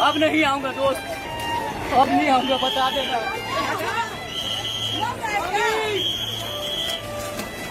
अब नहीं आऊंगा दोस्त, अब नहीं आऊंगा, बता देना।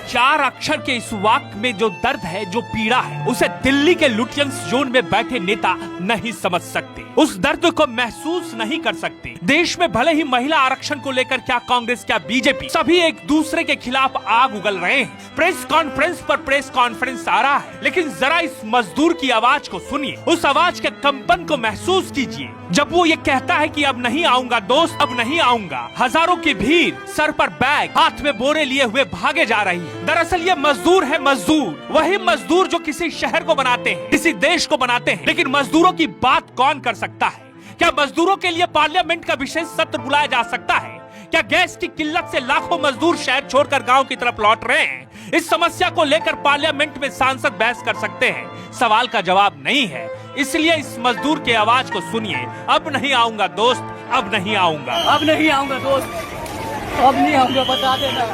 4 अक्षर के इस वाक्य में जो दर्द है, जो पीड़ा है, उसे दिल्ली के लुटियंस जोन में बैठे नेता नहीं समझ सकते, उस दर्द को महसूस नहीं कर सकते। देश में भले ही महिला आरक्षण को लेकर क्या कांग्रेस क्या बीजेपी, सभी एक दूसरे के खिलाफ आग उगल रहे हैं। प्रेस कॉन्फ्रेंस पर प्रेस कॉन्फ्रेंस आ रहा है, लेकिन जरा इस मजदूर की आवाज को सुनिए, उस आवाज के कंपन को महसूस कीजिए जब वो ये कहता है कि अब नहीं आऊंगा दोस्त, अब नहीं आऊंगा। हजारों की भीड़, सर पर बैग, हाथ में बोरे लिए हुए भागे जा रही है। दरअसल ये मजदूर है, मजदूर वही मजदूर जो किसी शहर को बनाते हैं, किसी देश को बनाते हैं। लेकिन मजदूरों की बात कौन कर सकता है? क्या मजदूरों के लिए पार्लियामेंट का विशेष सत्र बुलाया जा सकता है? क्या गैस की किल्लत से लाखों मजदूर शहर छोड़कर गांव की तरफ लौट रहे हैं? इस समस्या को लेकर पार्लियामेंट में सांसद बहस कर सकते हैं? सवाल का जवाब नहीं है। इसलिए इस मजदूर की आवाज को सुनिए, अब नहीं आऊंगा दोस्त, अब नहीं आऊंगा, अब नहीं आऊंगा दोस्त, अब नहीं आऊंगा, बता देना।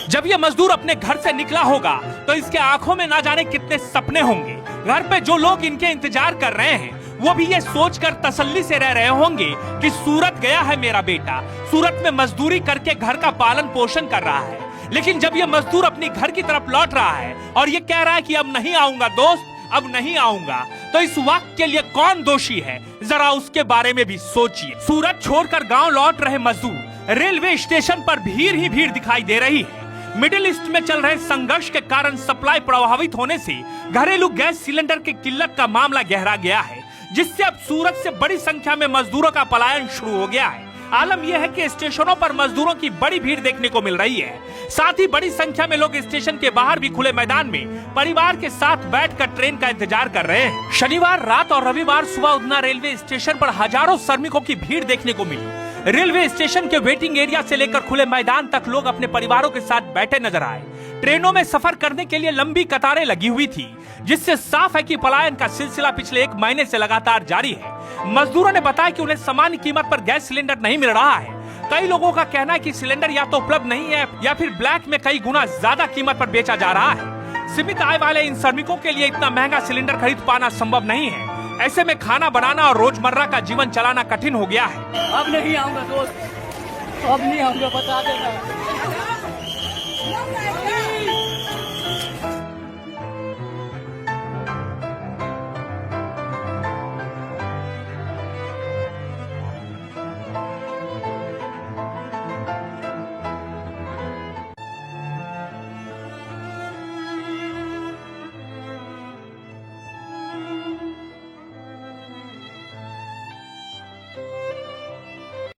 जब ये मजदूर अपने घर से निकला होगा तो इसके आंखों में ना जाने कितने सपने होंगे। घर पे जो लोग इनके इंतजार कर रहे हैं वो भी ये सोचकर तसल्ली से रह रहे होंगे कि सूरत गया है मेरा बेटा, सूरत में मजदूरी करके घर का पालन पोषण कर रहा है। लेकिन जब ये मजदूर अपनी घर की तरफ लौट रहा है और ये कह रहा है कि अब नहीं आऊंगा दोस्त, अब नहीं आऊंगा, तो इस वाक्य के लिए कौन दोषी है, जरा उसके बारे में भी सोचिए। सूरत छोड़कर गांव लौट रहे मजदूर, रेलवे स्टेशन पर भीड़ ही भीड़ दिखाई दे रही है। मिडिल ईस्ट में चल रहे संघर्ष के कारण सप्लाई प्रभावित होने से घरेलू गैस सिलेंडर की किल्लत का मामला गहरा गया है, जिससे अब सूरत से बड़ी संख्या में मजदूरों का पलायन शुरू हो गया है। आलम यह है कि स्टेशनों पर मजदूरों की बड़ी भीड़ देखने को मिल रही है। साथ ही बड़ी संख्या में लोग स्टेशन के बाहर भी खुले मैदान में परिवार के साथ बैठकर ट्रेन का इंतजार कर रहे हैं। शनिवार रात और रविवार सुबह उधना रेलवे स्टेशन पर हजारों श्रमिकों की भीड़ देखने को मिली। रेलवे स्टेशन के वेटिंग एरिया से लेकर खुले मैदान तक लोग अपने परिवारों के साथ बैठे नजर आए। ट्रेनों में सफर करने के लिए लंबी कतारें लगी हुई थी, जिससे साफ है कि पलायन का सिलसिला पिछले 1 महीने से लगातार जारी है। मजदूरों ने बताया कि उन्हें सामान्य कीमत पर गैस सिलेंडर नहीं मिल रहा है। कई लोगों का कहना है कि सिलेंडर या तो उपलब्ध नहीं है या फिर ब्लैक में कई गुना ज्यादा कीमत पर बेचा जा रहा है। सीमित आय वाले इन श्रमिकों के लिए इतना महंगा सिलेंडर खरीद पाना संभव नहीं है। ऐसे में खाना बनाना और रोजमर्रा का जीवन चलाना कठिन हो गया है। अब नहीं आऊंगा दोस्त, अब नहीं आऊंगा, बता देना।